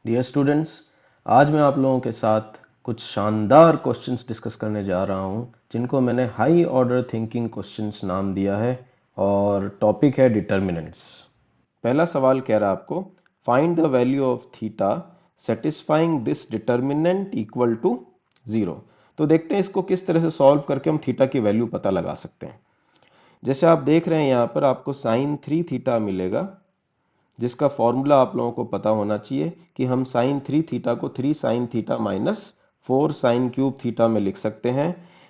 Dear students, आज मैं आप लोगों के साथ कुछ शानदार क्वेश्चंस डिस्कस करने जा रहा हूं जिनको मैंने हाई ऑर्डर थिंकिंग क्वेश्चंस नाम दिया है और टॉपिक है डिटर्मिनेंट्स। पहला सवाल कह रहा है आपको find the value of theta satisfying this determinant equal to 0। तो देखते हैं इसको किस तरह से सॉल्व करके हम थीटा की वैल्यू पता लगा सकते हैं। जैसे आप देख रहे हैं यहाँ पर आपको साइन 3 थीटा मिलेगा, जिसका फॉर्मूला आप लोगों को पता होना चाहिए कि हम साइन 3 थीटा को 3 sine theta minus 4 sine cube theta में लिख सकते हैं।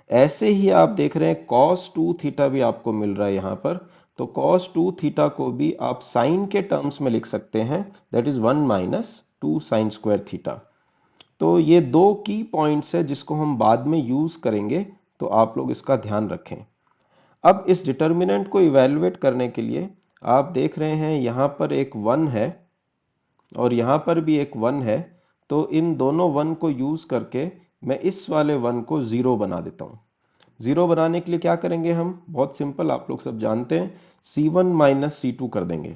ऐसे ही आप देख रहे हैं कॉस 2 थीटा भी आपको मिल रहा है यहाँ पर, तो कॉस 2 थीटा को भी आप साइन के टर्म्स में लिख सकते हैं, that is 1 minus 2 sign square theta. तो ये दो की पॉइंट्स है जिसको हम बाद में यूज करेंगे, तो आप लोग इसका ध्यान रखें। अब इस डिटर्मिनेंट को इवैल्यूएट करने के लिए आप देख रहे हैं यहाँ पर एक 1 है और यहाँ पर भी एक 1 है, तो इन दोनों 1 को यूज करके मैं इस वाले 1 को 0 बना देता हूँ। 0 बनाने के लिए क्या करेंगे हम, बहुत सिंपल, आप लोग सब जानते हैं, C1 माइनस C2 कर देंगे।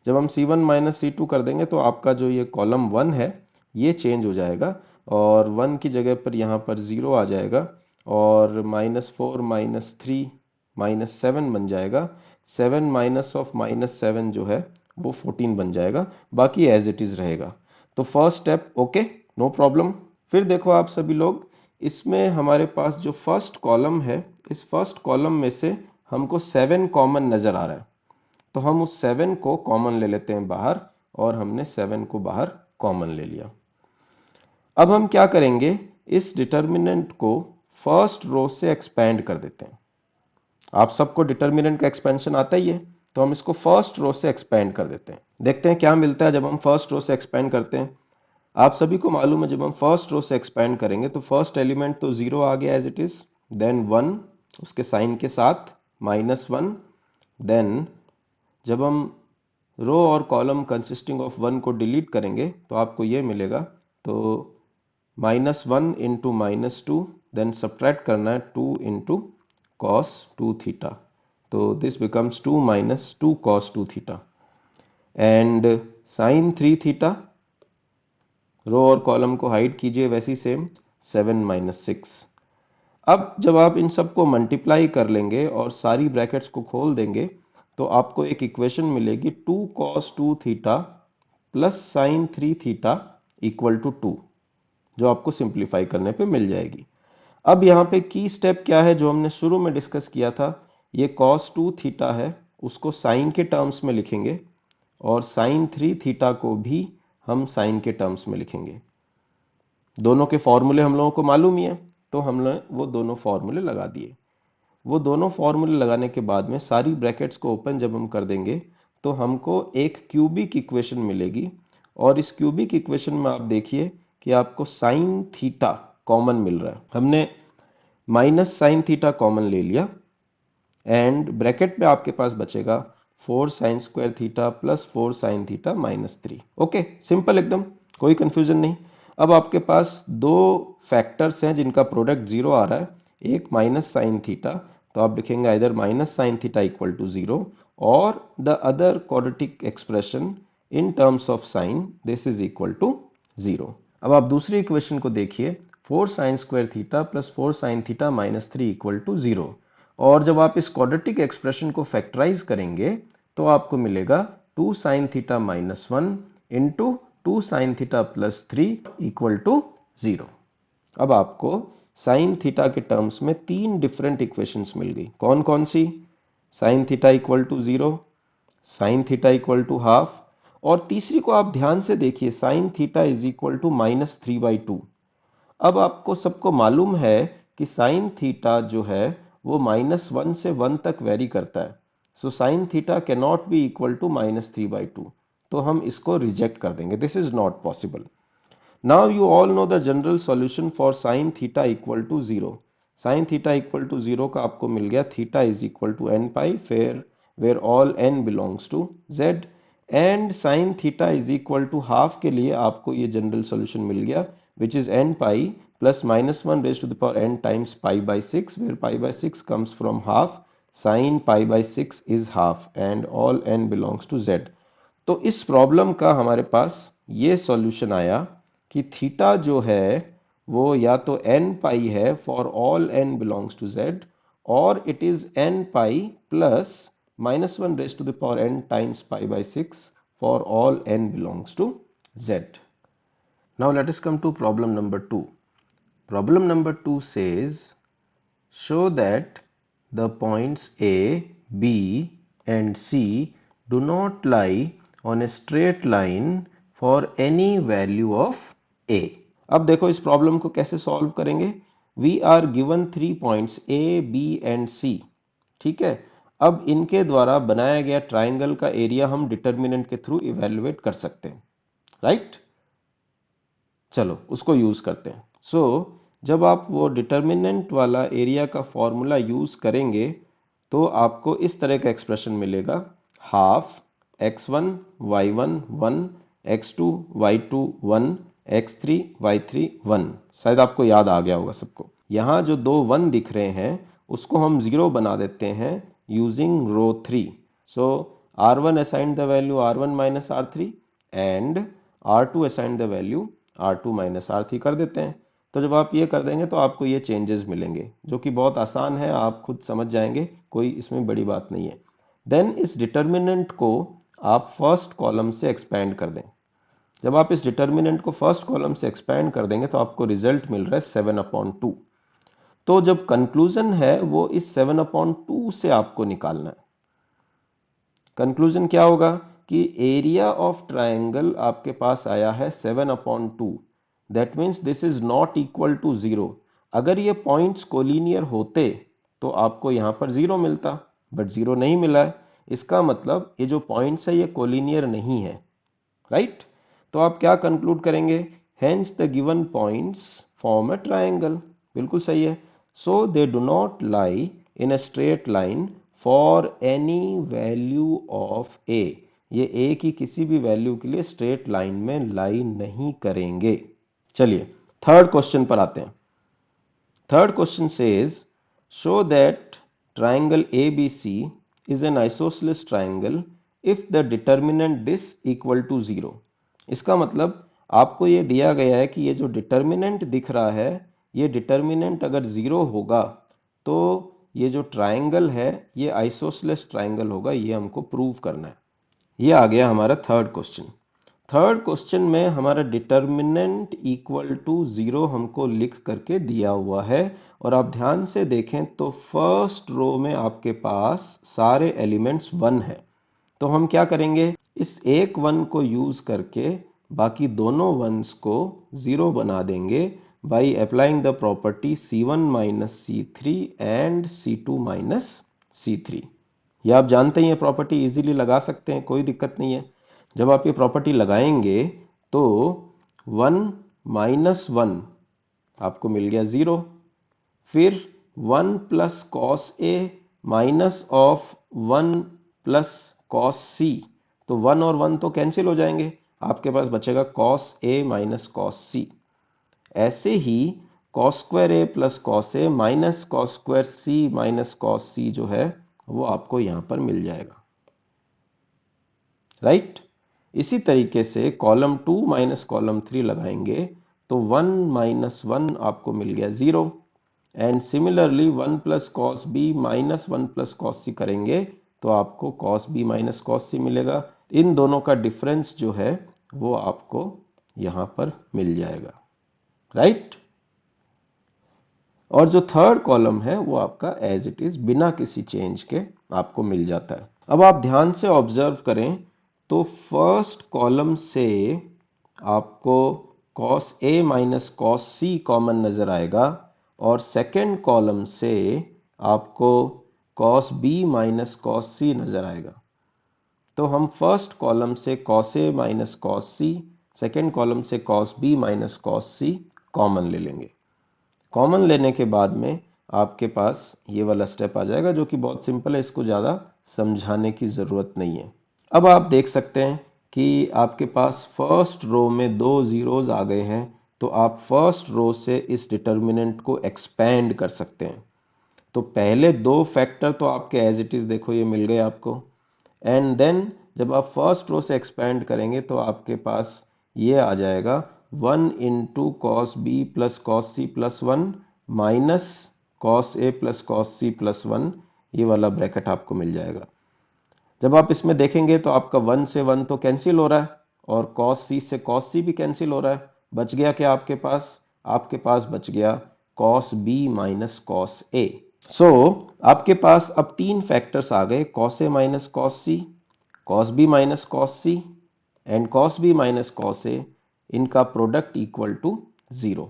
जब हम C1 माइनस C2 कर देंगे तो आपका जो ये कॉलम 1 है ये चेंज हो जाएगा और 1 की जगह पर यहाँ पर 0 आ जाएगा और -4 -3 -7 बन जाएगा। 7 माइनस ऑफ -7 जो है वो 14 बन जाएगा, बाकी एज इट इज रहेगा। तो first step okay, no problem. फिर देखो आप सभी लोग, इसमें हमारे पास जो फर्स्ट कॉलम है, इस फर्स्ट कॉलम में से हमको 7 कॉमन नजर आ रहा है, तो हम उस 7 को कॉमन ले लेते हैं बाहर और हमने 7 को बाहर कॉमन ले लिया। अब हम क्या करेंगे, इस डिटर्मिनेंट को फर्स्ट रो से एक्सपेंड कर देते हैं। आप सबको डिटर्मिनेंट का एक्सपेंशन आता ही है, तो हम इसको फर्स्ट रो से एक्सपेंड कर देते हैं। देखते हैं क्या मिलता है जब हम फर्स्ट रो से एक्सपेंड करते हैं। आप सभी को मालूम है जब हम फर्स्ट रो से एक्सपेंड करेंगे तो फर्स्ट एलिमेंट तो 0 आ गया एज इट इज, देन 1 उसके साइन के साथ, -1, देन जब हम रो और कॉलम कंसिस्टिंग ऑफ 1 को डिलीट करेंगे तो आपको ये मिलेगा, तो -1 इंटू -2, देन सब्ट्रैक्ट करना है 2 इंटू cos 2 theta, तो this becomes 2 minus 2 cos 2 theta and sin 3 theta, रो और कॉलम को हाइड कीजिए वैसी सेम, 7 minus 6। अब जब आप इन सब को मल्टीप्लाई कर लेंगे और सारी ब्रैकेट्स को खोल देंगे तो आपको एक इक्वेशन मिलेगी 2 cos 2 theta plus sin 3 theta equal to 2, जो आपको सिंप्लीफाई करने पे मिल जाएगी। अब यहाँ पे की स्टेप क्या है जो हमने शुरू में डिस्कस किया था, ये cos 2 थीटा है उसको साइन के टर्म्स में लिखेंगे और sin 3 थीटा को भी हम साइन के टर्म्स में लिखेंगे। दोनों के फॉर्मूले हम लोगों को मालूम ही है, तो हमने वो दोनों फॉर्मूले लगा दिए। वो दोनों फॉर्मूले लगाने के बाद में सारी ब्रैकेट्स को ओपन जब हम कर देंगे तो हमको एक क्यूबिक इक्वेशन मिलेगी और इस क्यूबिक इक्वेशन में आप देखिए कि आपको साइन थीटा कॉमन मिल रहा है। हमने माइनस साइन थीटा कॉमन ले लिया एंड ब्रैकेट में आपके पास बचेगा 4 sine square theta plus 4 sine theta -3। Okay, simple एकदम, कोई कंफ्यूजन नहीं। अब आपके पास दो फैक्टर्स हैं जिनका प्रोडक्ट 0 आ रहा है, एक माइनस साइन थीटा, तो आप लिखेंगे इधर minus sine theta equal to 0 और the other quadratic expression in terms of sine, this is equal to 0। अब आप दूसरी इक्वेशन को देखिए, 4 sine square theta plus 4 sine theta -3 equal to 0, और जब आप इस क्वाड्रेटिक एक्सप्रेशन को फैक्टराइज करेंगे तो आपको मिलेगा 2 sine theta -1 into 2 sine theta plus 3 equal to 0। अब आपको साइन थीटा के टर्म्स में 3 डिफरेंट इक्वेशंस मिल गई। कौन कौन सी, sine theta equal to 0, sine theta equal to half, और तीसरी को आप ध्यान से देखिए, sine theta is equal to -3/2। अब आपको सबको मालूम है कि साइन थीटा जो है वो -1 से 1 तक वेरी करता है, so sine theta can not be equal to -3/2, तो हम इसको रिजेक्ट कर देंगे, this is not possible. Now you all know the general solution for sine theta equal to 0। Sine theta equal to 0 का आपको मिल गया theta is equal to n pi, where all n belongs to z, and sine theta is equal to half के लिए आपको ये general solution मिल गया, which is n pi plus -1 raised to the power n times pi by 6, where pi by 6 comes from half, sin pi by 6 is half and all n belongs to z। तो इस problem का हमारे पास ये solution आया कि theta जो है वो या तो n पाई है for all n belongs to z, और it is n pi plus -1 raise to the power n times pi by 6 for all n belongs to z. Now let us come to problem number 2. Problem number 2 says, show that the points A, B and C do not lie on a straight line for any value of A. अब देखो इस problem को कैसे solve करेंगे. We are given 3 points A, B and C. ठीक है. अब इनके द्वारा बनाया गया ट्राइंगल का एरिया हम डिटर्मिनेंट के थ्रू इवेल्युएट कर सकते हैं. राइट? चलो उसको यूज करते हैं. जब आप वो डिटर्मिनेंट वाला एरिया का फॉर्मूला यूज करेंगे तो आपको इस तरह का एक्सप्रेशन मिलेगा. Half x1 y1 1 x2 y2 1 x3 y3 1. शायद आपको याद आ गया होगा सबको. यहाँ जो दो 1 दिख रहे हैं उसको हम 0 बना देते हैं using row 3. So r1 assign the value r1 minus r3 and r2 assign the value R2 minus R3 कर देते हैं. तो जब आप ये कर देंगे तो आपको ये चेंजेस मिलेंगे जो कि बहुत आसान है, आप खुद समझ जाएंगे, कोई इसमें बड़ी बात नहीं है. देन इस डिटर्मिनेंट को आप फर्स्ट कॉलम से एक्सपैंड कर दें. जब आप इस डिटर्मिनेंट को फर्स्ट कॉलम से एक्सपैंड कर देंगे तो आपको रिजल्ट मिल रहा है 7/2. तो जब कंक्लूजन है वो इस 7/2 से आपको निकालना है. कंक्लूजन क्या होगा कि एरिया ऑफ ट्राइंगल आपके पास आया है 7/2. That means this is not equal to 0. अगर ये पॉइंट्स कोलिनियर होते तो आपको यहाँ पर 0 मिलता, बट 0 नहीं मिला है. इसका मतलब ये जो पॉइंट्स है ये कोलिनियर नहीं है. राइट? तो आप क्या कंक्लूड करेंगे? Hence the given points form a triangle. बिल्कुल सही है. So they do not lie in a straight line for any value of A. ये ए की किसी भी वैल्यू के लिए स्ट्रेट लाइन में लाई नहीं करेंगे. चलिए थर्ड क्वेश्चन पर आते हैं. Third question says, show that triangle ABC is an isosceles triangle if the determinant this equal to 0. इसका मतलब आपको ये दिया गया है कि ये जो डिटर्मिनेंट दिख रहा है ये डिटर्मिनेंट अगर 0 होगा तो ये जो ट्राइंगल है ये आइसोसेलेस ट्राइंगल होगा. ये हमको प्रूव करना है. ये आ गया हमारा थर्ड क्वेश्चन. थर्ड क्वेश्चन में हमारा डिटर्मिनेंट इक्वल टू 0 हमको लिख करके दिया हुआ है. और आप ध्यान से देखें तो फर्स्ट रो में आपके पास सारे एलिमेंट्स 1 है. तो हम क्या करेंगे? इस एक 1 को यूज करके बाकी दोनों 1s को 0 बना देंगे by applying the property C1 minus C3 and C2 minus C3. ये आप जानते हैं, ये प्रॉपर्टी इजीली लगा सकते हैं, कोई दिक्कत नहीं है. जब आप ये प्रॉपर्टी लगाएंगे तो 1 माइनस 1 आपको मिल गया 0. फिर 1 plus cos A minus of 1 plus cos C. तो 1 और 1 तो कैंसिल हो जाएंगे, आपके पास बचेगा कॉस ए माइनस कॉस सी. ऐसे ही cos square A plus cos A minus cos square C minus cos सी जो है वो आपको यहां पर मिल जाएगा. राइट? इसी तरीके से कॉलम 2 माइनस कॉलम 3 लगाएंगे तो 1 माइनस 1 आपको मिल गया 0. And similarly 1 plus cos B minus 1 plus cos C करेंगे तो आपको cos B minus cos C मिलेगा. इन दोनों का डिफरेंस जो है वो आपको यहां पर मिल जाएगा. राइट? और जो थर्ड कॉलम है वो आपका एज इट इज बिना किसी चेंज के आपको मिल जाता है. अब आप ध्यान से ऑब्जर्व करें तो फर्स्ट कॉलम से आपको cos a minus cos c common नजर आएगा और सेकेंड कॉलम से आपको cos b minus cos c नजर आएगा. तो हम फर्स्ट कॉलम से cos a minus cos c, second column से cos b minus cos c common ले लेंगे. कॉमन लेने के बाद में आपके पास ये वाला स्टेप आ जाएगा जो कि बहुत सिंपल है, इसको ज़्यादा समझाने की ज़रूरत नहीं है. अब आप देख सकते हैं कि आपके पास फर्स्ट रो में 2 जीरोज आ गए हैं, तो आप फर्स्ट रो से इस डिटर्मिनेंट को एक्सपैंड कर सकते हैं. तो पहले 2 फैक्टर तो आपके एज इट इज देखो ये मिल गए आपको. एंड देन जब आप फर्स्ट रो से एक्सपैंड करेंगे तो आपके पास ये आ जाएगा 1 into cos B plus cos C plus 1 minus cos A plus cos C plus 1, ये वाला ब्रैकेट आपको मिल जाएगा। जब आप इसमें देखेंगे तो आपका 1 से 1 तो कैंसिल हो रहा है और कॉस सी से कॉस सी भी कैंसिल हो रहा है। बच गया क्या आपके पास? आपके पास बच गया cos B minus cos A. So आपके पास अब तीन फैक्टर्स आ गए, cos A minus cos C, cos B minus cos C and cos B minus cos A, इनका प्रोडक्ट इक्वल टू 0।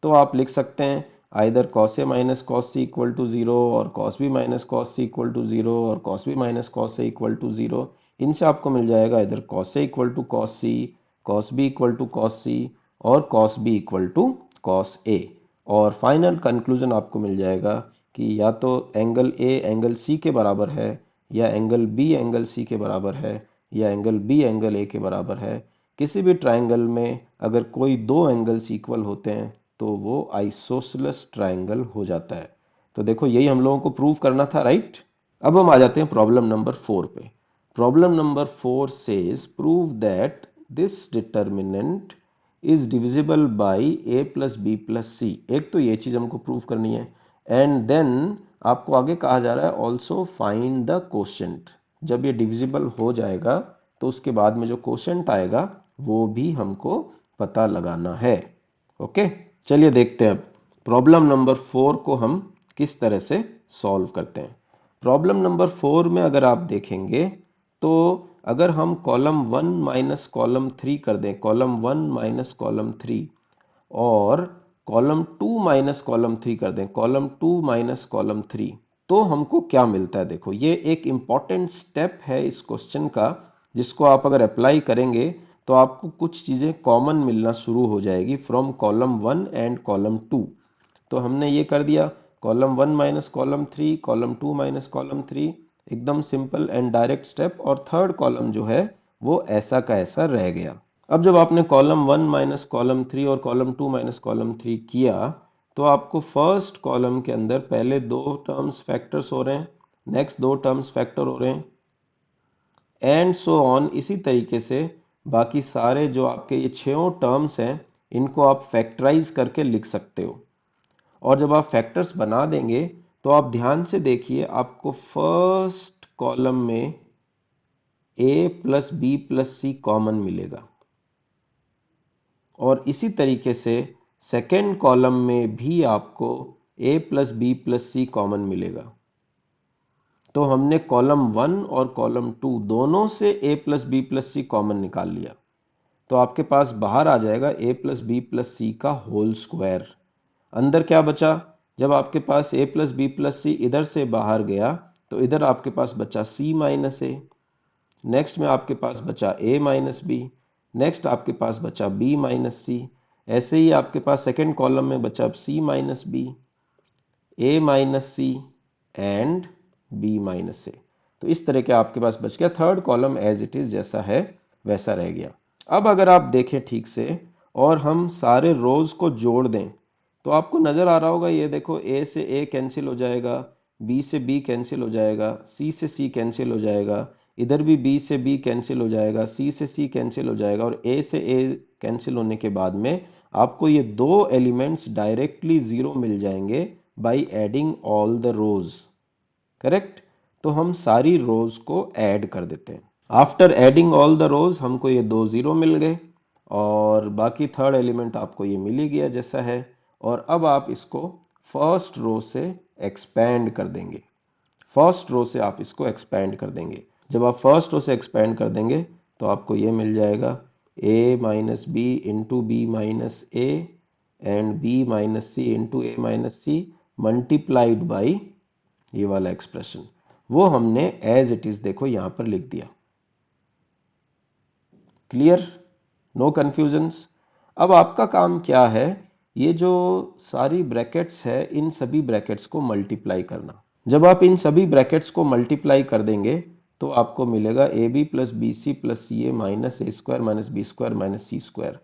तो आप लिख सकते हैं either cos A minus cos C equal to 0 और cos B minus cos C equal to 0 और cos B minus cos A equal to 0। इनसे आपको मिल जाएगा इधर cos A equal to cos C, cos B equal to cos C और cos B equal to cos A. और final conclusion आपको मिल जाएगा कि या तो एंगल ए एंगल सी के बराबर है, या एंगल बी एंगल सी के बराबर है, या एंगल बी एंगल ए के बराबर है। किसी भी ट्राइंगल में अगर कोई दो एंगल्स इक्वल होते हैं तो वो आइसोसेलेस ट्राइंगल हो जाता है। तो देखो यही हम लोगों को प्रूव करना था, राइट। अब हम आ जाते हैं प्रॉब्लम नंबर 4 पे। Problem number 4 says prove that this determinant is divisible by a plus B plus C. एक तो ये चीज हमको प्रूव करनी है एंड देन आपको आगे कहा जा रहा है ऑल्सो फाइंड द कोशेंट। जब ये डिविजिबल हो जाएगा तो उसके बाद में जो कोशेंट आएगा वो भी हमको पता लगाना है। ओके, चलिए देखते हैं अब प्रॉब्लम नंबर 4 को हम किस तरह से सॉल्व करते हैं। प्रॉब्लम नंबर 4 में अगर आप देखेंगे तो अगर हम कॉलम 1 माइनस कॉलम 3 कर दें, कॉलम 1 माइनस कॉलम 3 और कॉलम 2 माइनस कॉलम 3 कर दें, कॉलम 2 माइनस कॉलम 3, तो हमको क्या मिलता है? देखो ये एक इंपॉर्टेंट स्टेप है इस क्वेश्चन का, जिसको आप अगर अप्लाई करेंगे तो आपको कुछ चीजें कॉमन मिलना शुरू हो जाएगी फ्रॉम कॉलम 1 एंड कॉलम 2। तो हमने ये कर दिया, column 1 minus column 3, column 2 minus column 3, एकदम सिंपल एंड डायरेक्ट स्टेप। और थर्ड कॉलम जो है वो ऐसा का ऐसा रह गया। अब जब आपने कॉलम 1 माइनस कॉलम 3 और कॉलम 2 माइनस कॉलम 3 किया तो आपको फर्स्ट कॉलम के अंदर पहले दो टर्म्स फैक्टर्स हो रहे हैं, नेक्स्ट दो टर्म्स फैक्टर हो रहे हैं एंड सो ऑन। इसी तरीके से बाकी सारे जो आपके ये छहों टर्म्स हैं इनको आप फैक्टराइज करके लिख सकते हो। और जब आप फैक्टर्स बना देंगे तो आप ध्यान से देखिए, आपको फर्स्ट कॉलम में a plus B plus C common मिलेगा और इसी तरीके से सेकेंड कॉलम में भी आपको a plus B plus C common मिलेगा। तो हमने कॉलम 1 और कॉलम 2 दोनों से a plus B plus C common निकाल लिया। तो आपके पास बाहर आ जाएगा a plus B plus C का होल स्क्वायर। अंदर क्या बचा? जब आपके पास a plus B plus C इधर से बाहर गया तो इधर आपके पास बचा c माइनस ए, नेक्स्ट में आपके पास बचा a माइनस बी, नेक्स्ट आपके पास बचा b माइनस सी। ऐसे ही आपके पास सेकेंड कॉलम में बचा c minus B, a minus C and b minus A. तो इस तरह के आपके पास बच गया। Third column as it is जैसा है वैसा रह गया। अब अगर आप देखें ठीक से और हम सारे रोज को जोड़ दें तो आपको नजर आ रहा होगा, ये देखो a से a कैंसिल हो जाएगा, b से b कैंसिल हो जाएगा, c से c कैंसिल हो जाएगा, इधर भी b से b कैंसिल हो जाएगा, c से c कैंसिल हो जाएगा और a से a कैंसिल होने के बाद में आपको ये दो एलिमेंट्स डायरेक्टली जीरो मिल जाएंगे by adding all the rows. Correct? तो हम सारी रोज को ऐड कर देते हैं। After adding all the rows हमको ये दो जीरो मिल गए और बाकी थर्ड एलिमेंट आपको ये मिल ही गया जैसा है। और अब आप इसको फर्स्ट रो से एक्सपेंड कर देंगे, फर्स्ट रो से आप इसको एक्सपेंड कर देंगे। जब आप फर्स्ट रो से एक्सपेंड कर देंगे तो आपको ये मिल जाएगा a minus B into B minus a and b minus c into A minus c multiplied by ये वाला एक्सप्रेशन। वो हमने एज इट इज देखो यहां पर लिख दिया। क्लियर? No confusions? अब आपका काम क्या है, ये जो सारी ब्रैकेट्स है इन सभी ब्रैकेट्स को मल्टीप्लाई करना। जब आप इन सभी ब्रैकेट्स को मल्टीप्लाई कर देंगे तो आपको मिलेगा a B plus B C plus C A minus A square minus B square minus C square.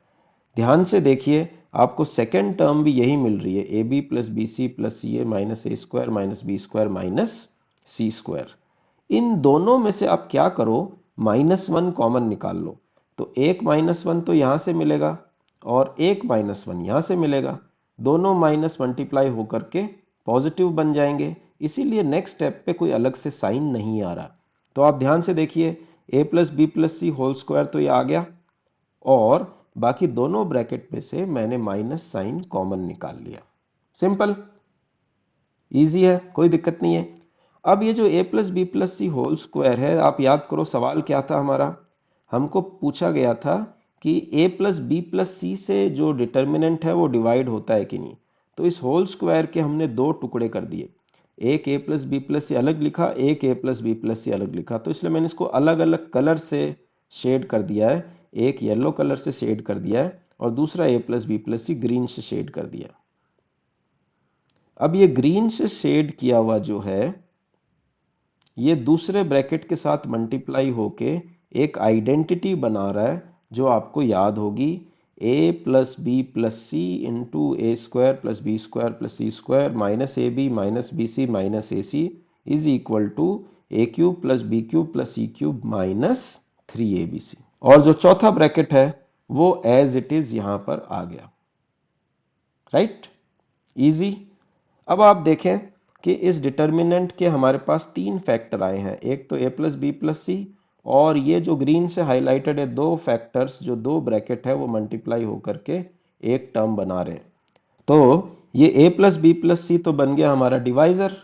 ध्यान से देखिए, आपको सेकेंड टर्म भी यही मिल रही है, A B plus B C plus C A minus A square minus B square minus C square. इन दोनों में से आप क्या करो, -1 कॉमन निकाल लो। तो 1 - 1 तो यहाँ से मिलेगा और 1 - 1 यहाँ से मिलेगा, दोनों माइनस मल्टीप्लाई होकर के पॉजिटिव बन जाएंगे, इसीलिए नेक्स्ट स्टेप पे कोई अलग से साइन नहीं आ रहा। तो आप ध्यान से देखिए, a + b + c whole square तो ये आ गया और बाकी दोनों ब्रैकेट में से मैंने माइनस साइन कॉमन निकाल लिया। सिंपल, इजी है, कोई दिक्कत नहीं है। अब ये जो a + b + c whole square है, आप याद करो सवाल क्या था हमारा, हमको पूछा गया था कि a + b + c से जो डिटर्मिनेंट है वो डिवाइड होता है कि नहीं। तो इस होल स्क्वायर के हमने दो टुकड़े कर दिए, एक a + b + c अलग लिखा, एक a + b + c अलग लिखा। तो इसलिए मैंने इसको अलग अलग कलर से शेड कर दिया है, एक येलो कलर से शेड कर दिया है और दूसरा a + b + c ग्रीन से शेड कर दिया। अब ये ग्रीन से शेड किया हुआ जो है ये दूसरे ब्रैकेट के साथ मल्टीप्लाई होके एक आइडेंटिटी बना रहा है जो आपको याद होगी, a + b + c into a² + b² + c² minus ab minus bc minus ac is equal to a³ + b³ + c³ minus 3abc। और जो चौथा ब्रैकेट है वो एज इट इज यहां पर आ गया, राइट, इजी। अब आप देखें कि इस डिटर्मिनेंट के हमारे पास तीन फैक्टर आए हैं, एक तो a + b + c और ये जो ग्रीन से हाईलाइटेड है दो फैक्टर्स, जो दो ब्रैकेट है वो मल्टीप्लाई होकर के एक टर्म बना रहे हैं। तो ये a + b + c तो बन गया हमारा डिवाइजर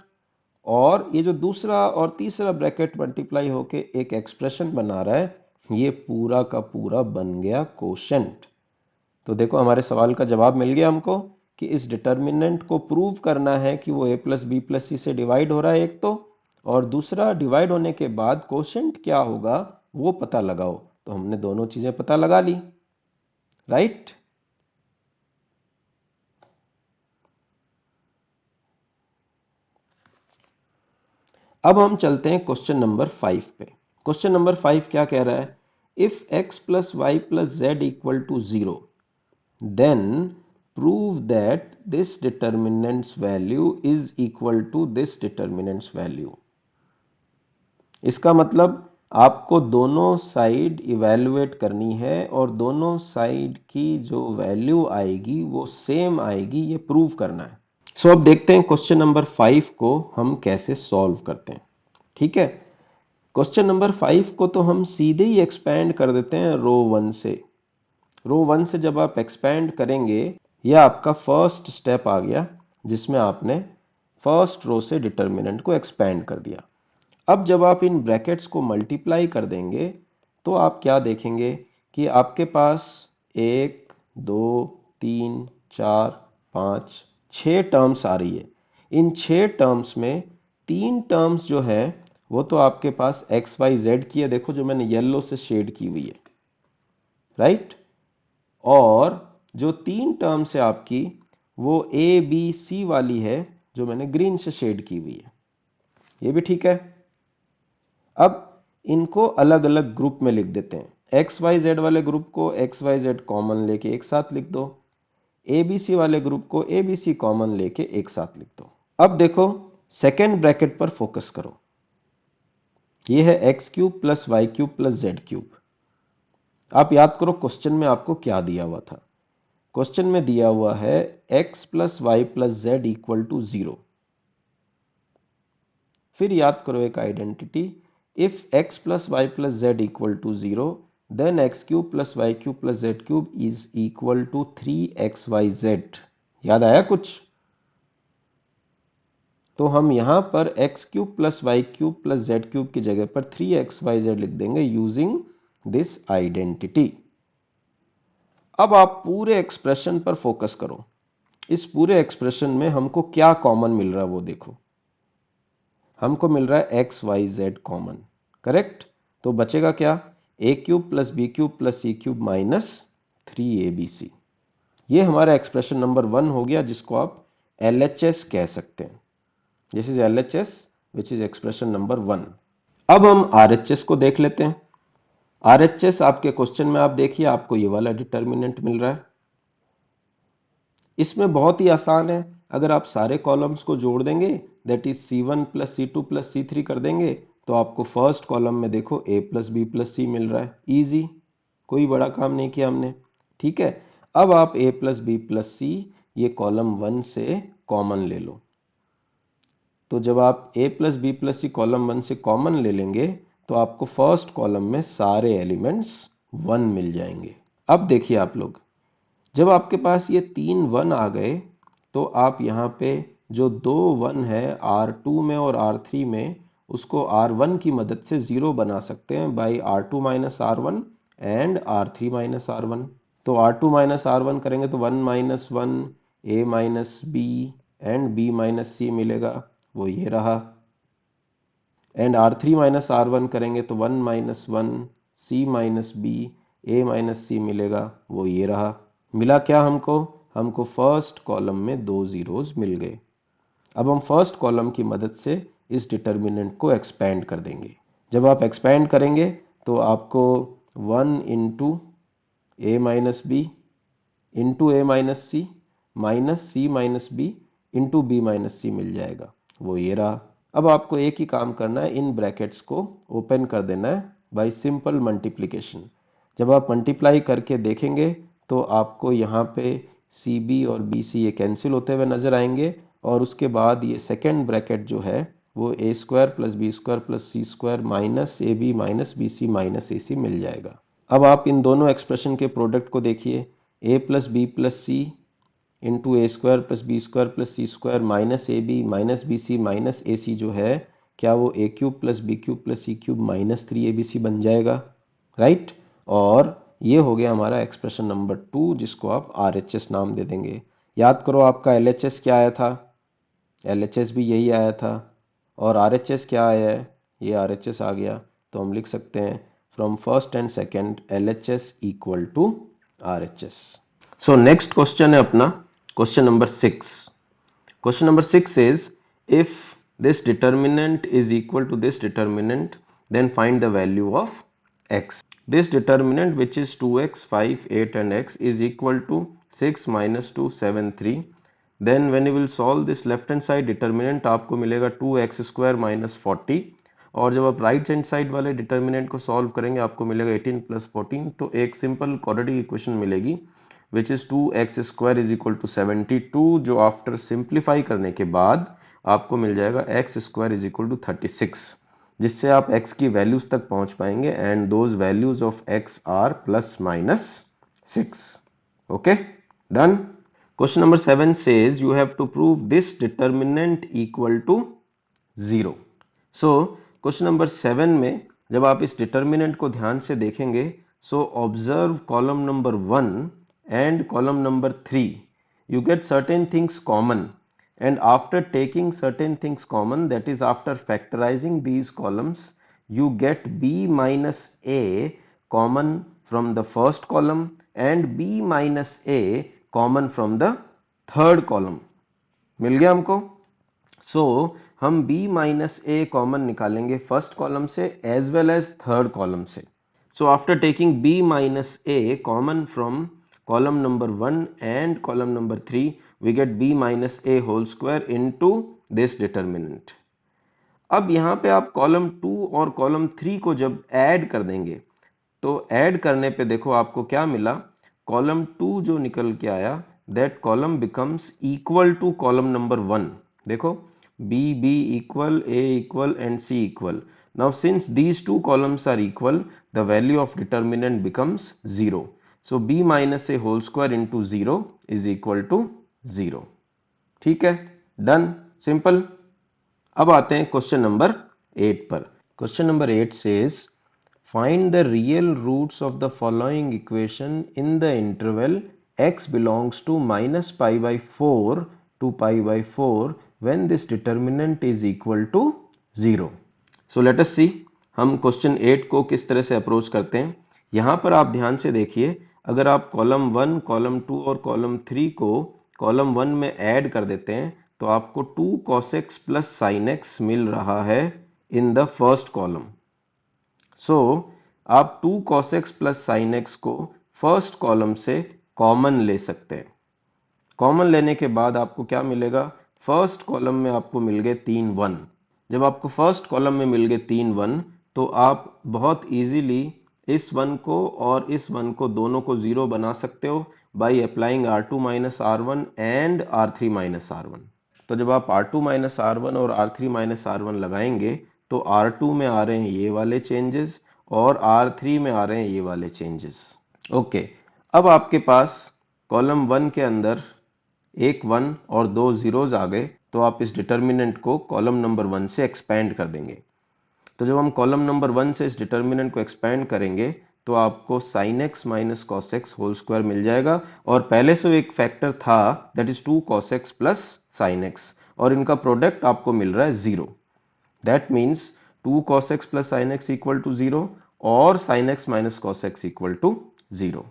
और ये जो दूसरा और तीसरा ब्रैकेट मल्टीप्लाई होके एक एक्सप्रेशन बना रहा है, ये पूरा का पूरा बन गया कोशेंट। तो देखो हमारे सवाल का जवाब मिल गया हमको कि इस डिटर्मिनेंट को प्रूव करना है कि वो a + b + c से डिवाइड हो रहा है एक तो, और दूसरा डिवाइड होने के बाद कोशेंट क्या होगा वो पता लगाओ। तो हमने दोनों चीजें पता लगा ली, राइट। अब हम चलते हैं क्वेश्चन नंबर 5 पे। क्वेश्चन नंबर 5 क्या कह रहा है, if x + y + z = 0 then prove that this determinant's value is equal to this determinant's value। इसका मतलब आपको दोनों साइड इवैल्यूएट करनी है और दोनों साइड की जो वैल्यू आएगी वो सेम आएगी, ये प्रूव करना है। सो अब देखते हैं क्वेश्चन नंबर 5 को हम कैसे सॉल्व करते हैं। ठीक है, क्वेश्चन नंबर 5 को तो हम सीधे ही एक्सपैंड कर देते हैं रो 1 से। रो 1 से जब आप एक्सपैंड करेंगे, यह आपका फर्स्ट स्टेप आ गया जिसमें आपने फर्स्ट रो से डिटर्मिनेंट को एक्सपैंड कर दिया। अब जब आप इन ब्रैकेट्स को मल्टीप्लाई कर देंगे तो आप क्या देखेंगे कि आपके पास 1 2 3 4 5 6 टर्म्स आ रही है। इन 6 टर्म्स में 3 टर्म्स जो है वो तो आपके पास एक्स वाई जेड की है, देखो जो मैंने येलो से शेड की हुई है, राइट। और जो 3 टर्म्स है आपकी वो ए बी सी वाली है जो मैंने ग्रीन से शेड की हुई है, ये भी ठीक है। अब इनको अलग अलग ग्रुप में लिख देते हैं। एक्स वाई जेड वाले ग्रुप को एक्स वाई जेड कॉमन लेके एक साथ लिख दो, ए बी सी वाले ग्रुप को ए बी सी कॉमन लेके एक साथ लिख दो। अब देखो सेकेंड ब्रैकेट पर फोकस करो, ये है x³ + y³ + z³। आप याद करो क्वेश्चन में आपको क्या दिया हुआ था, क्वेश्चन में दिया हुआ है x + y + z = 0। फिर याद करो एक identity, if x + y + z = 0 then x³ + y³ + z³ is equal to 3xyz। याद आया कुछ? तो हम यहां पर x³ + y³ + z³ की जगह पर 3xyz लिख देंगे यूजिंग दिस आइडेंटिटी। अब आप पूरे एक्सप्रेशन पर फोकस करो, इस पूरे एक्सप्रेशन में हमको क्या कॉमन मिल रहा है वो देखो। हमको मिल रहा है x y z common, correct. तो बचेगा क्या, a³ + b³ + c³ minus 3abc। ये हमारा एक्सप्रेशन नंबर 1 हो गया जिसको आप LHS कह सकते हैं। This is LHS which is expression number 1। अब हम RHS को देख लेते हैं। RHS आपके क्वेश्चन में आप देखिए आपको ये वाला डिटर्मिनेंट मिल रहा है। इसमें बहुत ही आसान है, अगर आप सारे कॉलम्स को जोड़ देंगे that is C1 + C2 + C3 कर देंगे तो आपको फर्स्ट कॉलम में देखो a + b + c मिल रहा है, इजी, कोई बड़ा काम नहीं किया हमने। ठीक है, अब आप a प्लस बी प्लस सी ये कॉलम 1 से कॉमन ले लो। तो जब आप a plus B plus c column 1 से कॉमन ले लेंगे तो आपको फर्स्ट कॉलम में सारे एलिमेंट्स 1 मिल जाएंगे। अब देखिए आप लोग, जब आपके पास ये 3 1 आ गए तो आप यहाँ पे जो 2 1 है R2 में और R3 में, उसको R1 की मदद से 0 बना सकते हैं by R2 minus R1 and R3 minus R1। तो R2 माइनस R1 करेंगे तो 1 minus 1 A minus B and B minus C मिलेगा, वो ये रहा। एंड R3 माइनस R1 करेंगे तो 1 minus 1 C minus B A minus C मिलेगा, वो ये रहा। मिला क्या हमको फर्स्ट कॉलम में 2 जीरोस मिल गए। अब हम फर्स्ट कॉलम की मदद से इस डिटर्मिनेंट को एक्सपेंड कर देंगे। जब आप एक्सपेंड करेंगे तो आपको 1 इंटू ए माइनस बी इंटू ए minus C minus B into B minus C मिल जाएगा, वो ये रहा। अब आपको एक ही काम करना है, इन ब्रैकेट्स को ओपन कर देना है बाय सिंपल मल्टीप्लिकेशन। जब आप मल्टीप्लाई करके देखेंगे तो आपको यहाँ पे सी बी और बी सी ये कैंसिल होते हुए नजर आएंगे, और उसके बाद ये सेकेंड ब्रैकेट जो है वो A square plus B square plus C square minus A B minus B C minus A C मिल जाएगा। अब आप इन दोनों एक्सप्रेशन के प्रोडक्ट को देखिए, A plus B plus C into A square plus B square plus C square minus A B minus B C minus A C जो है, क्या वो A cube plus B cube plus C cube minus 3abc बन जाएगा, right. और ये हो गया हमारा एक्सप्रेशन नंबर 2, जिसको आप RHS नाम दे देंगे। याद करो आपका LHS क्या आया था, LHS भी यही आया था, और RHS क्या आया है, ये RHS आ गया। तो हम लिख सकते हैं from first and second LHS equal to RHS। So next question है अपना question number 6। Question number 6 is if this determinant is equal to this determinant, then find the value of x. This determinant, which is 2x, 5, 8 and x, is equal to 6 minus 2, 7, 3. Then when you will solve this left hand side determinant, आपको मिलेगा 2x square minus 40, और जब आप right hand side वाले determinant को solve करेंगे आपको मिलेगा 18 प्लस 14। तो एक सिंपल क्वाड्रेटिक इक्वेशन मिलेगी which is 2x square is equal to 72, जो आफ्टर सिंप्लीफाई करने के बाद आपको मिल जाएगा x square is equal to 36, जिससे आप x की वैल्यूज तक पहुंच पाएंगे, and those values of x are plus minus 6। Okay, done. Question number 7 says you have to prove this determinant equal to 0. So question number 7 में जब आप इस डिटर्मिनेंट को ध्यान से देखेंगे, so observe column number 1 and column number 3, you get certain things common, and after taking certain things common, that is after factorizing these columns, you get b minus a common from the first column and b minus a common from the third column। मिल गया हमको। So हम b minus a common निकालेंगे first column से as well as third column से। So after taking b minus a common from column number 1 and column number 3, we get b minus a whole square into this determinant। अब यहाँ पे आप column 2 और column 3 को जब add कर देंगे तो ऐड करने पे देखो आपको क्या मिला, column 2 जो निकल के आया that column becomes equal to column number 1। देखो b b equal, a equal and c equal। Now since these two columns are equal, the value of determinant becomes 0। So b minus a whole square into 0 is equal to 0। ठीक है, done, simple. अब आते हैं question number 8 पर। Question number 8 says find the real roots of the following equation in the interval x belongs to minus pi by 4 to pi by 4 when this determinant is equal to 0। So let us see हम question 8 को किस तरह से approach करते हैं। यहां पर आप ध्यान से देखिए, अगर आप कॉलम 1, कॉलम 2 और कॉलम 3 को कॉलम 1 में ऐड कर देते हैं तो आपको 2 cos x plus sin x मिल रहा है इन द फर्स्ट कॉलम। सो आप 2 cos x plus sin x को फर्स्ट कॉलम से कॉमन ले सकते हैं। कॉमन लेने के बाद आपको क्या मिलेगा, फर्स्ट कॉलम में आपको मिल गए 3 1। जब आपको फर्स्ट कॉलम में मिल गए 3 1 तो आप बहुत इजीली इस वन को और इस वन को दोनों को जीरो बना सकते हो by applying R2 minus R1 and R3 minus R1। तो जब आप R2 माइनस R1 और R3 माइनस R1 लगाएंगे तो R2 में आ रहे हैं ये वाले चेंजेस और R3 में आ रहे हैं ये वाले चेंजेस। ओके, अब आपके पास कॉलम वन के अंदर एक वन और दो जीरोज आ गए, तो आप इस डिटर्मिनेंट को कॉलम नंबर वन से एक्सपेंड कर देंगे। तो जब हम कॉलम नंबर वन से इस डिटर्मिनेंट को एक्सपेंड करेंगे तो आपको sin x minus cos x whole square मिल जाएगा, और पहले से एक फैक्टर था that is 2 cos x plus sin x, और इनका प्रोडक्ट आपको मिल रहा है zero. That means 2 cos x plus sin x equal to zero और sin x minus cos x equal to zero.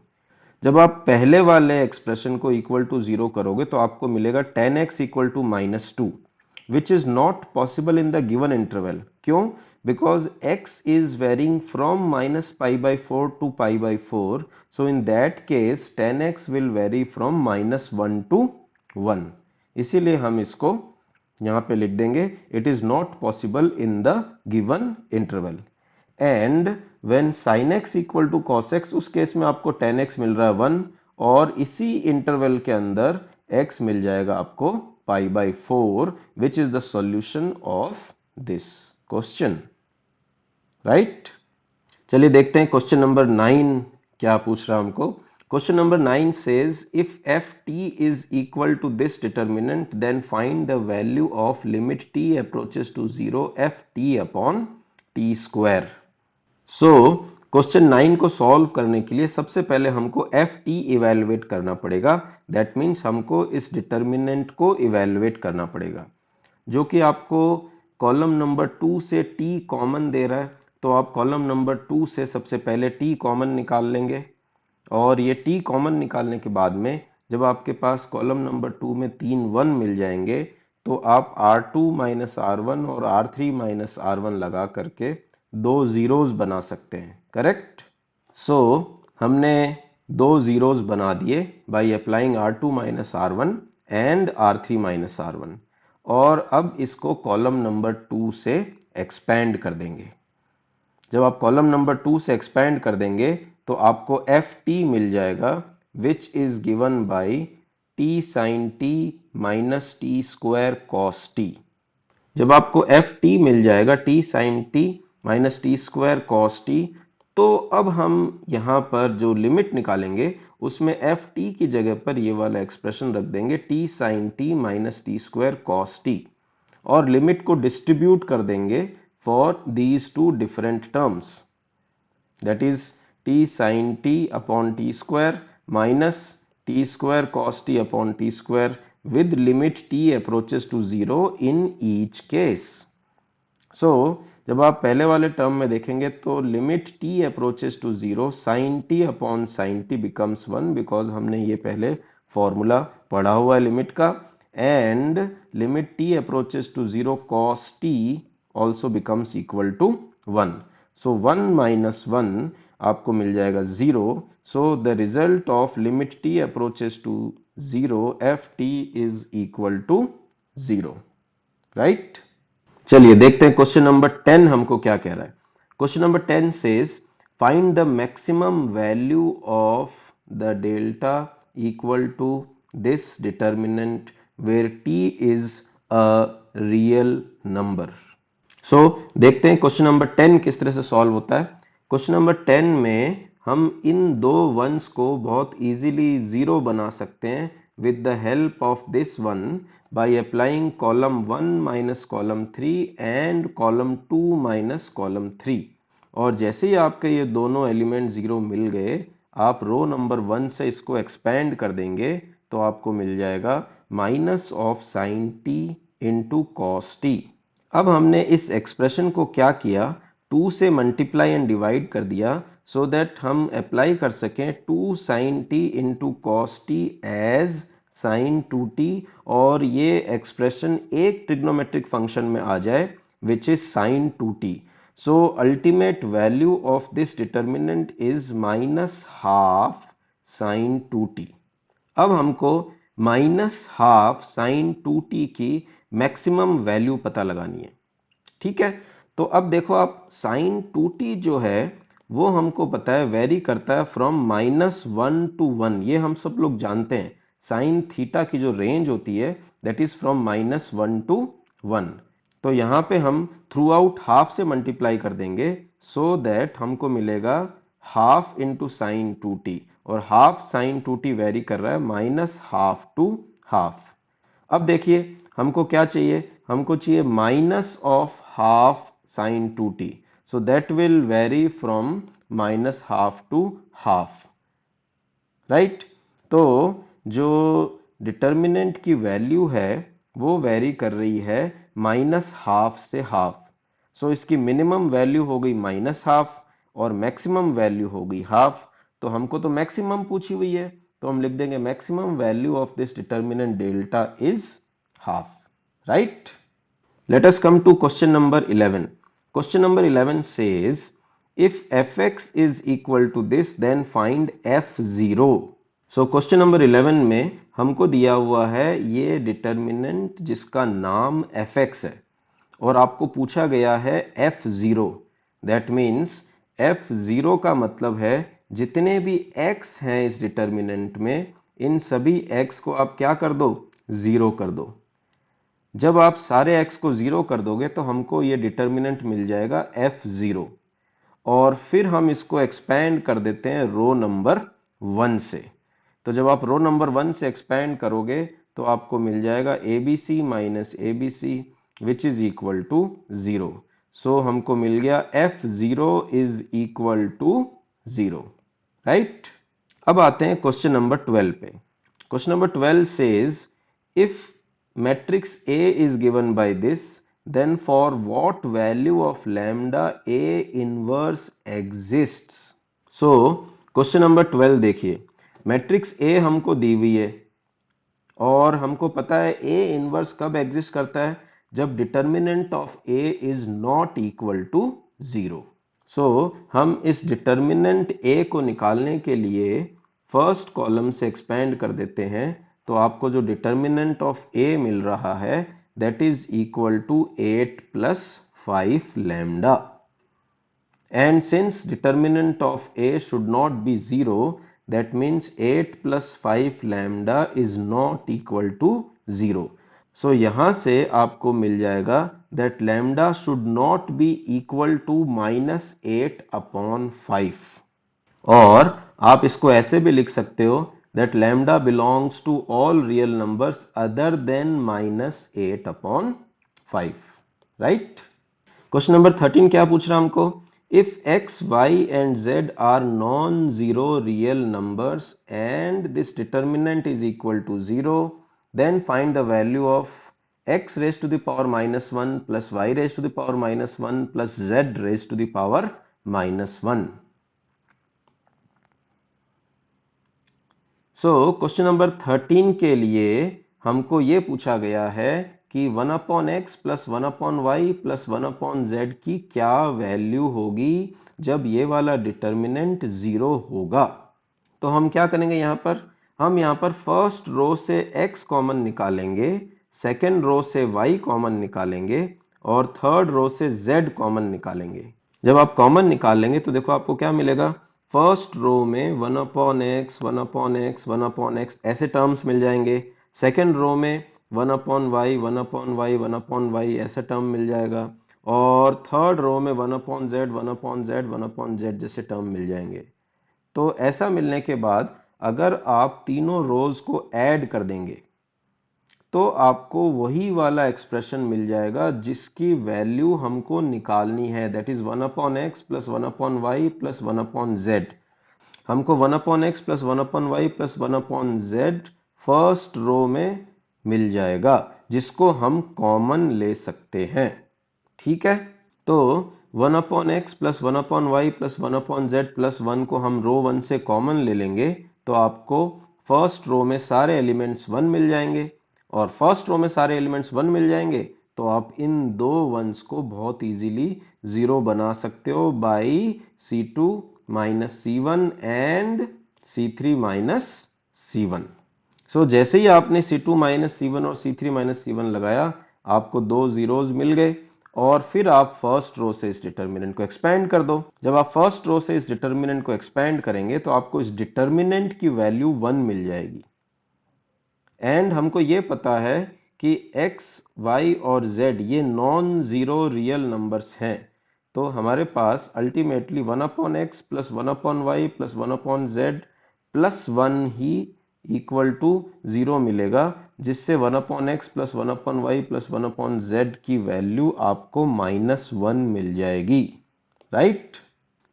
जब आप पहले वाले एक्सप्रेशन को इक्वल टू जीरो करोगे तो आपको मिलेगा tan x equal to minus two, which is not possible in the given interval. क्यों? Because x is varying from minus pi by 4 to pi by 4, so in that case tan x will vary from minus 1 to 1। इसीलिए हम इसको यहाँ पे लिख देंगे it is not possible in the given interval। and when sin x equal to cos x, उस case में आपको tan x मिल रहा है 1, और इसी इंटरवल के अंदर x मिल जाएगा आपको pi by 4, which is the solution of this question, right. चलिए देखते हैं क्वेश्चन नंबर 9 क्या पूछ रहा है हमको। Question number 9 says if f t is equal to this determinant then find the value of limit t approaches to zero f t upon t square. So question 9 को solve करने के लिए सबसे पहले हमको एफ टी इवेलुएट करना पड़ेगा। That means हमको इस डिटर्मिनेंट को इवेलुएट करना पड़ेगा, जो कि आपको कॉलम नंबर 2 से t कॉमन दे रहा है। तो आप कॉलम नंबर 2 से सबसे पहले t कॉमन निकाल लेंगे, और ये t कॉमन निकालने के बाद में जब आपके पास कॉलम नंबर 2 में 3 1 मिल जाएंगे तो आप R2 माइनस R1 और R3 माइनस R1 लगा करके दो जीरोस बना सकते हैं, करेक्ट। सो हमने दो जीरोस बना दिए by applying R2 minus R1 and R3 minus R1, और अब इसको कॉलम नंबर 2 से एक्सपेंड कर देंगे। जब आप कॉलम नंबर 2 से एक्सपेंड कर देंगे तो आपको एफ टी मिल जाएगा which is given by t sine t minus t square cos t. जब आपको एफ टी मिल जाएगा t sine t minus t square cos t, तो अब हम यहाँ पर जो लिमिट निकालेंगे उसमें एफ टी की जगह पर ये वाला एक्सप्रेशन रख देंगे t sine t minus t square cos t, और लिमिट को डिस्ट्रीब्यूट कर देंगे for these two different terms, that is t sine t upon t square minus t square cos t upon t square with limit t approaches to 0 in each case। so जब आप पहले वाले term में देखेंगे तो limit t approaches to 0 sin t upon sin t becomes 1, because हमने ये पहले फॉर्मूला पढ़ा हुआ है लिमिट का, and limit t approaches to 0 cos t also becomes equal to 1। so 1 minus 1 आपको मिल जाएगा 0। so the result of limit t approaches to 0 f t is equal to 0, right. चलिए देखते हैं क्वेश्चन नंबर 10 हमको क्या कह रहा है। Question number 10 says find the maximum value of the delta equal to this determinant where t is a real number. So देखते हैं क्वेश्चन नंबर 10 किस तरह से सॉल्व होता है। क्वेश्चन नंबर 10 में हम इन दो वंस को बहुत इजीली जीरो बना सकते हैं with the help of this one by applying column 1 minus column 3 and column 2 minus column 3। और जैसे ही आपके ये दोनों एलिमेंट जीरो मिल गए, आप रो नंबर 1 से इसको एक्सपेंड कर देंगे तो आपको मिल जाएगा minus of sine t into cos T. अब हमने इस एक्सप्रेशन को क्या किया, 2 से मल्टीप्लाई एंड डिवाइड कर दिया सो दैट हम अप्लाई कर सकें 2 sine t into cos t as sine 2t, और ये एक्सप्रेशन एक ट्रिग्नोमेट्रिक फंक्शन में आ जाए which is sine 2t। So ultimate value of this determinant is minus half sine 2t। अब हमको माइनस हाफ साइन 2t की मैक्सिमम वैल्यू पता लगानी है, ठीक है। तो अब देखो आप साइन 2t जो है वो हमको पता है वेरी करता है फ्रॉम -1 to 1। ये हम सब लोग जानते हैं, साइन थीटा की जो रेंज होती है दैट इज फ्रॉम -1 to 1। तो यहाँ पे हम थ्रू आउट हाफ से मल्टीप्लाई कर देंगे सो दैट हमको मिलेगा हाफ इंटू साइन 2t, और हाफ साइन 2t वेरी कर रहा है -1/2 to हाफ। अब देखिए हमको क्या चाहिए, हमको चाहिए -1/2 sine 2t, so that will vary फ्रॉम -1/2 to हाफ, राइट। तो जो डिटर्मिनेंट की वैल्यू है वो वेरी कर रही है -1/2 से हाफ। सो इसकी मिनिमम वैल्यू हो गई -1/2 और मैक्सिमम वैल्यू हो गई हाफ। तो हमको तो मैक्सिमम पूछी हुई है, तो हम लिख देंगे maximum value of this determinant delta is half, right. Let us come to question number 11. Question number 11 says, if fx is equal to this, then find f0. So question number 11 में हमको दिया हुआ है ये डिटर्मिनेंट जिसका नाम fx है, और आपको पूछा गया है f0। That means f0 का मतलब है जितने भी x हैं इस डिटर्मिनेंट में, इन सभी x को आप क्या कर दो, जीरो कर दो। जब आप सारे x को जीरो कर दोगे तो हमको ये डिटर्मिनेंट मिल जाएगा f0, और फिर हम इसको एक्सपैंड कर देते हैं रो नंबर 1 से। तो जब आप रो नंबर 1 से एक्सपैंड करोगे तो आपको मिल जाएगा abc minus abc which is equal to 0। So हमको मिल गया f0 is equal to 0, right. अब आते हैं क्वेश्चन नंबर 12 पे। Question number 12 says, if matrix A is given by this, then for what value of lambda A inverse exists? So question number 12 देखिए, matrix A हमको दी हुई है और हमको पता है A इनवर्स कब एग्जिस्ट करता है, जब determinant of A is not equal to 0। So हम इस डिटर्मिनेंट A को निकालने के लिए फर्स्ट कॉलम से एक्सपैंड कर देते हैं, तो आपको जो डिटर्मिनेंट ऑफ A मिल रहा है that is equal to 8 + 5 lambda. And since determinant of A should not be 0, that means 8 + 5 lambda is not equal to 0. So यहां से आपको मिल जाएगा that lambda should not be equal to -8/5। और आप इसको ऐसे भी लिख सकते हो that lambda belongs to all real numbers other than -8/5, right? Question number 13 क्या पूछ रहा है हमको, if x, y and z are non-zero real numbers and this determinant is equal to 0, then find the value of x raised to the power -1 plus y raised to the power -1 plus z raised to the power -1. So question number 13 के लिए हमको ये पूछा गया है कि 1/x + 1/y + 1/z की क्या वैल्यू होगी जब ये वाला डिटर्मिनेंट 0 होगा। तो हम क्या करेंगे, हम यहाँ पर फर्स्ट रो से x कॉमन निकालेंगे, सेकेंड रो से y कॉमन निकालेंगे और थर्ड रो से z कॉमन निकालेंगे। जब आप कॉमन निकालेंगे तो देखो आपको क्या मिलेगा, फर्स्ट रो में 1/x 1/x 1/x ऐसे टर्म्स मिल जाएंगे, सेकेंड रो में 1/y 1/y 1/y ऐसा टर्म मिल जाएगा, और थर्ड रो में 1/z 1/z 1/z जैसे टर्म मिल जाएंगे। तो ऐसा मिलने के बाद अगर आप तीनों रोज को ऐड कर देंगे तो आपको वही वाला एक्सप्रेशन मिल जाएगा जिसकी वैल्यू हमको निकालनी है, that is 1/x + 1/y + 1/z। हमको 1/x + 1/y + 1/z first row में मिल जाएगा जिसको हम कॉमन ले सकते हैं, ठीक है। तो 1/x + 1/y + 1/z + 1 को हम रो 1 से कॉमन ले लेंगे तो आपको फर्स्ट रो में सारे एलिमेंट्स 1 मिल जाएंगे, और फर्स्ट रो में सारे एलिमेंट्स 1 मिल जाएंगे तो आप इन दो वंस को बहुत इजीली 0 बना सकते हो by C2 - C1 and C3 - C1। सो जैसे ही आपने C2 - C1 और C3 - C1 लगाया आपको दो जीरोज मिल गए, और फिर आप फर्स्ट रो से इस डिटर्मिनेंट को एक्सपेंड कर दो। जब आप फर्स्ट रो से इस डिटर्मिनेंट को एक्सपेंड करेंगे तो आपको इस डिटर्मिनेंट की वैल्यू 1 मिल जाएगी। एंड हमको ये पता है कि x, y और z ये नॉन जीरो रियल नंबर्स हैं, तो हमारे पास ultimately 1/x plus 1/y plus 1/z plus 1 ही इक्वल टू 0 मिलेगा, जिससे 1/x plus 1/y plus 1/z की वैल्यू आपको -1 मिल जाएगी। राइट?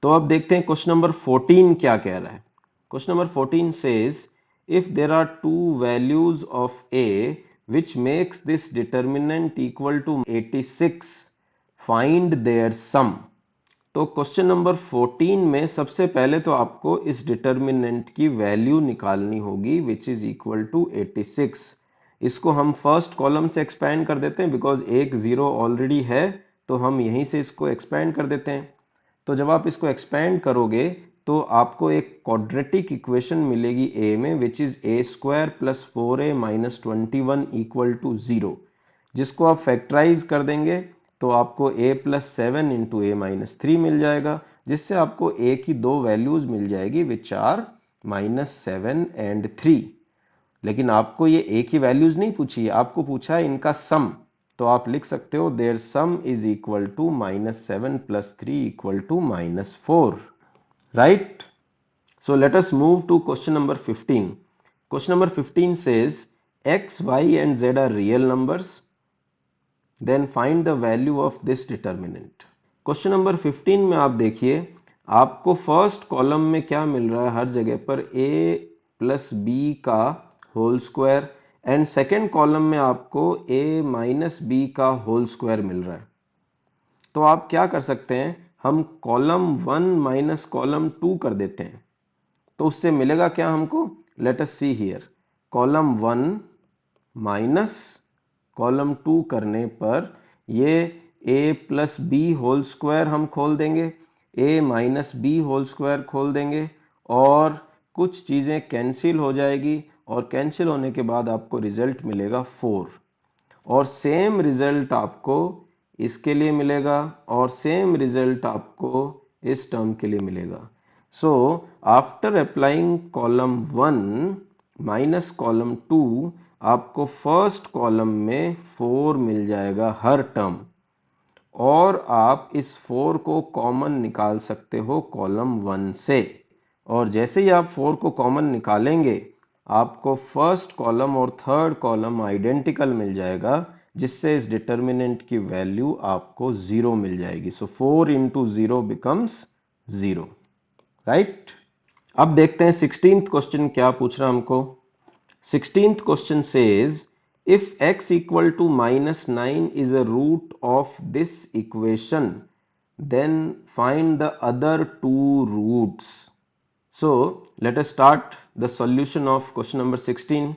तो अब देखते हैं क्वेश्चन नंबर 14 क्या कह रहा है। Question number 14 says if there are two values of a which makes this determinant equal to 86, find their sum। तो क्वेश्चन नंबर 14 में सबसे पहले तो आपको इस डिटर्मिनेंट की वैल्यू निकालनी होगी विच इज इक्वल टू 86। इसको हम फर्स्ट कॉलम से एक्सपेंड कर देते हैं बिकॉज एक जीरो ऑलरेडी है, तो हम यहीं से इसको एक्सपेंड कर देते हैं। तो जब आप इसको एक्सपेंड करोगे तो आपको एक क्वाड्रेटिक इक्वेशन मिलेगी ए में which is a² plus 4a minus 21 equal to 0, जिसको आप फैक्टराइज कर देंगे तो आपको a plus 7 into a minus 3 मिल जाएगा, जिससे आपको a की दो वैल्यूज मिल जाएगी विच आर -7 एंड 3। लेकिन आपको ये a की वैल्यूज नहीं पूछी है, आपको पूछा है इनका सम। तो आप लिख सकते हो there sum is equal to -7 plus 3 equal to -4। Right? So let us move to question number 15. Question number 15 says x, y and z are real numbers. Then find the value of this determinant. Question number 15 में आप देखिए, आपको first column में क्या मिल रहा है, हर जगह पर a प्लस बी का whole square, and second column में आपको a माइनस बी का होल स्क्वायर मिल रहा है। तो आप क्या कर सकते हैं, हम कॉलम 1 माइनस कॉलम 2 कर देते हैं। तो उससे मिलेगा क्या हमको, let us see here, column 1 minus column 2 करने पर ये a plus b whole square हम खोल देंगे, a minus b whole square खोल देंगे, और कुछ चीजें कैंसिल हो जाएगी, और कैंसिल होने के बाद आपको रिजल्ट मिलेगा 4, और सेम रिजल्ट आपको इसके लिए मिलेगा, और सेम रिजल्ट आपको इस टर्म के लिए मिलेगा। So after applying column 1 minus column 2, आपको फर्स्ट कॉलम में 4 मिल जाएगा हर टर्म, और आप इस 4 को कॉमन निकाल सकते हो कॉलम 1 से। और जैसे ही आप 4 को कॉमन निकालेंगे आपको फर्स्ट कॉलम और थर्ड कॉलम आइडेंटिकल मिल जाएगा, जिससे इस डिटर्मिनेंट की वैल्यू आपको 0 मिल जाएगी। सो 4 इंटू 0 बिकम्स 0। राइट? अब देखते हैं 16th क्वेश्चन क्या पूछ रहा हमको। 16th question says if x equal to -9 is a root of this equation then find the other two roots. So let us start the solution of question number 16।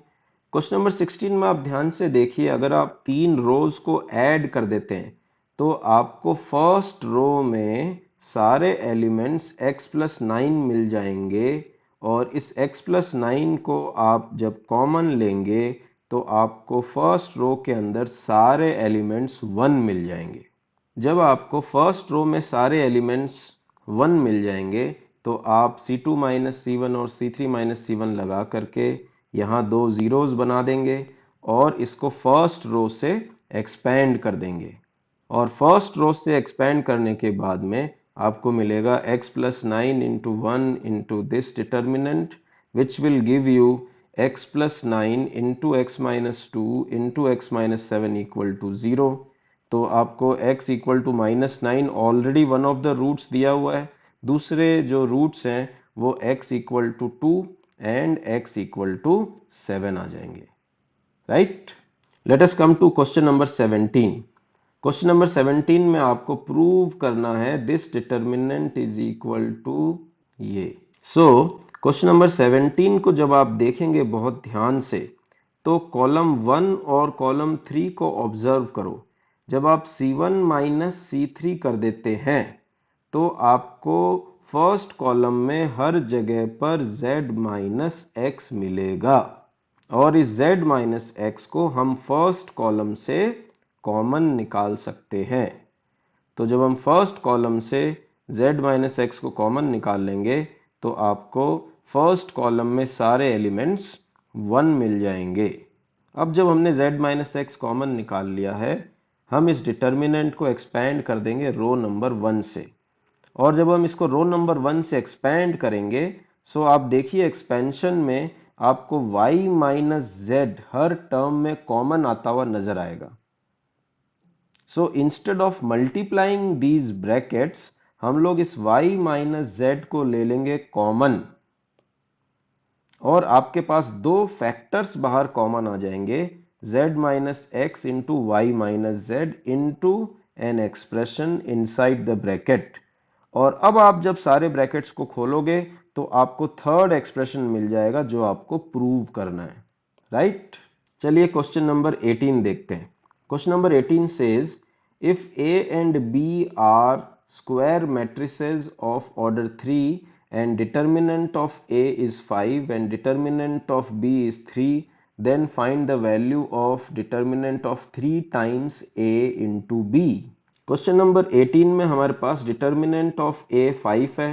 Question number 16 में आप ध्यान से देखिए, अगर आप तीन रोज को ऐड कर देते हैं तो आपको फर्स्ट रो में सारे एलिमेंट्स x प्लस 9 मिल जाएंगे, और इस x प्लस 9 को आप जब कॉमन लेंगे तो आपको फर्स्ट रो के अंदर सारे एलिमेंट्स 1 मिल जाएंगे। जब आपको फर्स्ट रो में सारे एलिमेंट्स 1 मिल जाएंगे तो आप C2 माइनस C1 और C3 माइनस C1 लगा करके यहाँ दो जीरोस बना देंगे, और इसको फर्स्ट रो से एक्सपेंड कर देंगे, और फर्स्ट रो से एक्सपेंड करने के बाद में आपको मिलेगा x plus 9 into 1 into this determinant which will give you x plus 9 into x minus 2 into x minus 7 equal to 0। तो आपको x equal to -9 already one of the roots दिया हुआ है, दूसरे जो रूट्स हैं वो x equal to 2 and x equal to 7 आ जाएंगे। Right? Let us come to question number 17। Question number 17 में आपको प्रूव करना है this determinant is equal to ये। सो क्वेश्चन नंबर 17 को जब आप देखेंगे बहुत ध्यान से तो कॉलम 1 और कॉलम 3 को ऑब्जर्व करो। जब आप C1 माइनस C3 कर देते हैं तो आपको फर्स्ट कॉलम में हर जगह पर z माइनस x मिलेगा, और इस z माइनस x को हम फर्स्ट कॉलम से कॉमन निकाल सकते हैं। तो जब हम फर्स्ट कॉलम से z माइनस एक्स को कॉमन निकाल लेंगे तो आपको फर्स्ट कॉलम में सारे एलिमेंट्स 1 मिल जाएंगे। अब जब हमने z माइनस एक्स कॉमन निकाल लिया है, हम इस डिटर्मिनेंट को एक्सपैंड कर देंगे रो नंबर 1 से, और जब हम इसको रो नंबर 1 से एक्सपैंड करेंगे सो आप देखिए एक्सपेंशन में आपको y माइनस जेड हर टर्म में कॉमन आता हुआ नजर आएगा। So instead of multiplying these brackets हम लोग इस y माइनस जेड को ले लेंगे कॉमन, और आपके पास दो फैक्टर्स बाहर कॉमन आ जाएंगे, z minus x into y minus z into an expression inside the bracket. और अब आप जब सारे ब्रैकेट्स को खोलोगे तो आपको थर्ड एक्सप्रेशन मिल जाएगा जो आपको प्रूव करना है, राइट? चलिए क्वेश्चन नंबर 18 देखते हैं। Question number 18 says if A and B are square matrices of order 3 and determinant of A is 5 and determinant of B is 3, then find the value of determinant of 3 times A into B। Question number 18 में हमारे पास determinant of A 5 है,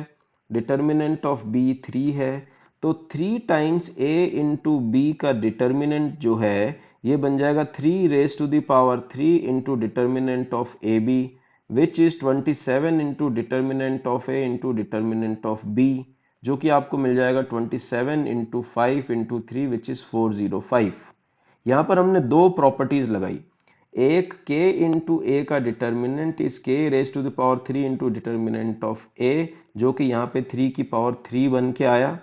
determinant of B 3 है, तो 3 times A into B का determinant जो है ये बन जाएगा 3 raise to the power 3 into determinant of a b, which is 27 into determinant of a into determinant of b, जो कि आपको मिल जाएगा 27 इंटू 5 इंटू 3 विच इज 405। यहाँ पर हमने दो प्रॉपर्टीज लगाई, एक k इंटू ए का determinant is k raise to the power 3 into determinant of a, जो कि यहाँ पे 3 की पावर 3 बन के आया,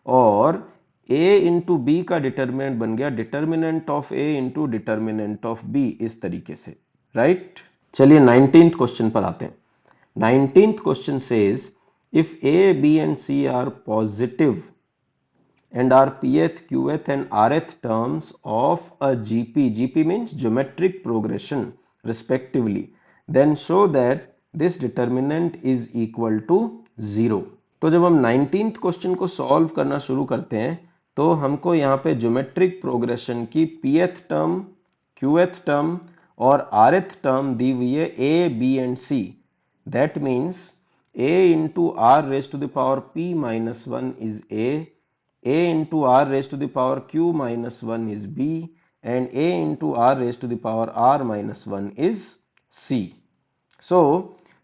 और a इंटू बी का डिटर्मिनेंट बन गया determinant of a into determinant of b, इस तरीके से, राइट? चलिए 19th क्वेश्चन पर आते हैं। 19th question says if a b and c are positive and are pth, qth and rth terms of a GP, GP means geometric progression respectively, then show that this determinant is equal to 0। तो जब हम 19th question को solve करना शुरू करते हैं तो हमको यहाँ पे ज्योमेट्रिक प्रोग्रेशन की pth टर्म, qth टर्म और rth टर्म दी हुई है a, b and c। That means a into r raised to the power p minus 1 is a into r raised to the power q minus 1 is b, and a into r raised to the power r minus 1 is c। So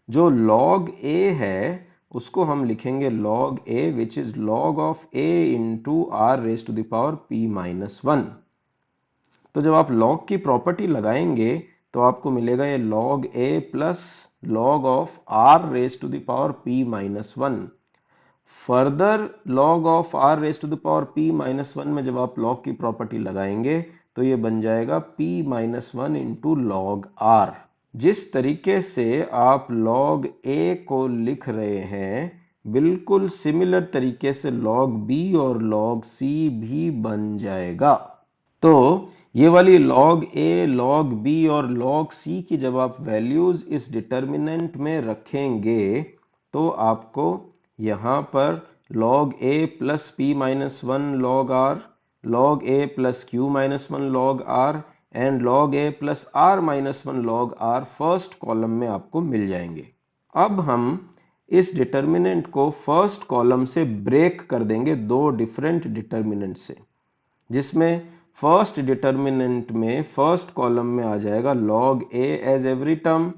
जो log a है उसको हम लिखेंगे log a which is log of a into r raised to the power p minus 1। तो जब आप log की property लगाएंगे तो आपको मिलेगा ये log a plus log of r raised to the power p minus 1। Further log of r raise to the power p minus 1 में जब आप log की प्रॉपर्टी लगाएंगे तो ये बन जाएगा p minus 1 into log r। जिस तरीके से आप log a को लिख रहे हैं बिल्कुल सिमिलर तरीके से log b और log c भी बन जाएगा। तो ये वाली log a, log b और log c की जब आप वैल्यूज इस डिटर्मिनेंट में रखेंगे तो आपको यहाँ पर log a plus p minus 1 log r, log a plus q minus 1 log r and log a plus r minus 1 log r first column में आपको मिल जाएंगे। अब हम इस डिटर्मिनेंट को फर्स्ट कॉलम से ब्रेक कर देंगे दो डिफरेंट डिटर्मिनेंट से, जिसमें फर्स्ट डिटर्मिनेंट में फर्स्ट कॉलम में आ जाएगा log a as every term,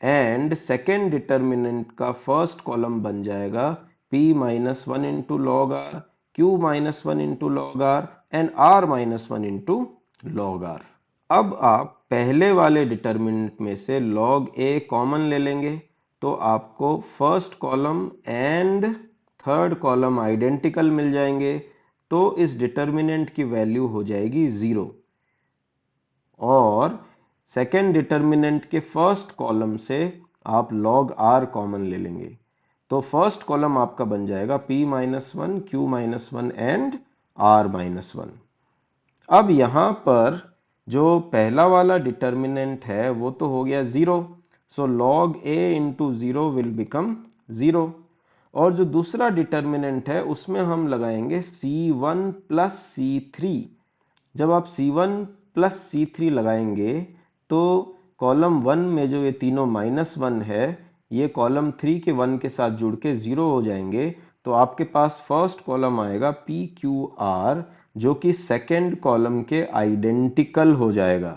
and second determinant का फर्स्ट कॉलम बन जाएगा p minus 1 into log r, q minus 1 into log r and r minus 1 into log r. अब आप पहले वाले डिटर्मिनेंट में से log a कॉमन ले लेंगे तो आपको first column and third column identical मिल जाएंगे, तो इस डिटर्मिनेंट की वैल्यू हो जाएगी 0। और सेकेंड डिटर्मिनेंट के फर्स्ट कॉलम से आप log r कॉमन ले लेंगे तो फर्स्ट कॉलम आपका बन जाएगा p minus 1, q minus 1 and r minus 1। अब यहां पर जो पहला वाला डिटर्मिनेंट है वो तो हो गया 0, सो log a into 0 will become 0, और जो दूसरा डिटर्मिनेंट है उसमें हम लगाएंगे c1 प्लस c3। जब आप c1 प्लस c3 लगाएंगे तो कॉलम 1 में जो ये तीनों -1 है ये कॉलम 3 के 1 के साथ जुड़ के 0 हो जाएंगे, तो आपके पास फर्स्ट कॉलम आएगा PQR जो कि सेकंड कॉलम के आइडेंटिकल हो जाएगा।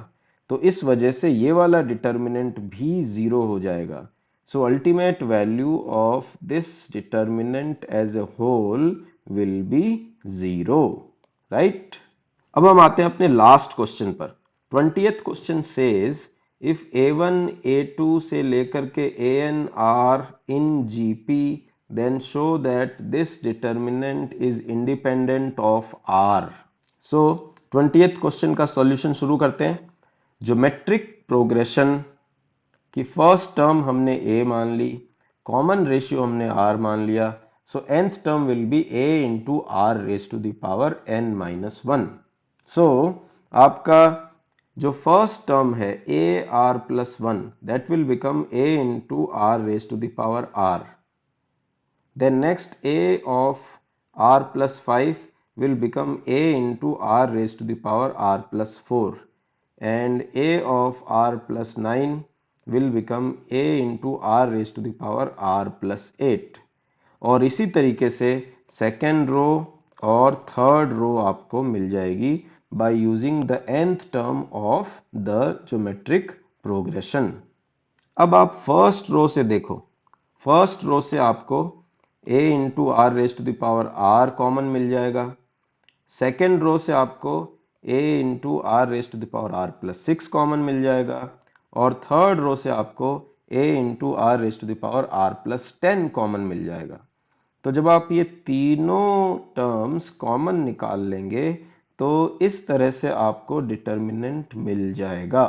तो इस वजह से ये वाला डिटर्मिनेंट भी 0 हो जाएगा। So ultimate value of this determinant as a whole will be 0, right. अब हम आते हैं अपने लास्ट क्वेश्चन पर। 20th question says if A1 A2 से लेकर के AN are in GP then show that this determinant is independent of R. So 20th question का सॉल्यूशन शुरू करते हैं। ज्योमेट्रिक प्रोग्रेशन की फर्स्ट टर्म हमने A मान ली, कॉमन रेशियो हमने R मान लिया, सो nth term will be A into R raise to the power n-1। सो आपका जो फर्स्ट टर्म है AR+1 that will become A into R raise to the power R। Then next A of R+5 will become A into R raised to the power R+4 and A of R+9 will become A into R raised to the power R+8। और इसी तरीके से second row और third रो आपको मिल जाएगी by using the nth term of the geometric progression। अब आप first row से देखो, फर्स्ट रो से आपको A into R raise to the power R common मिल जाएगा। सेकेंड रो से आपको A into R raise to the power R+6 common मिल जाएगा और थर्ड रो से आपको A into R raise to the power R+10 common मिल जाएगा। तो जब आप ये तीनों टर्म्स कॉमन निकाल लेंगे तो इस तरह से आपको डिटर्मिनेंट मिल जाएगा।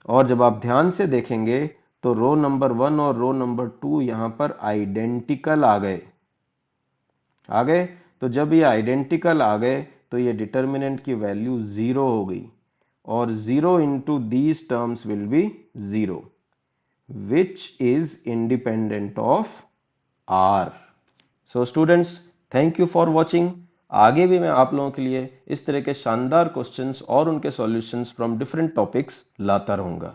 और जब आप ध्यान से देखेंगे तो रो नंबर 1 और रो नंबर 2 यहां पर आइडेंटिकल आ गए। तो जब ये आइडेंटिकल आ गए तो ये डिटर्मिनेंट की वैल्यू 0 हो गई और 0 into these terms will be 0 which is independent of R। So students, thank you for watching. आगे भी मैं आप लोगों के लिए इस तरह के शानदार क्वेश्चंस और उनके सॉल्यूशंस फ्रॉम डिफरेंट टॉपिक्स लाता रहूंगा।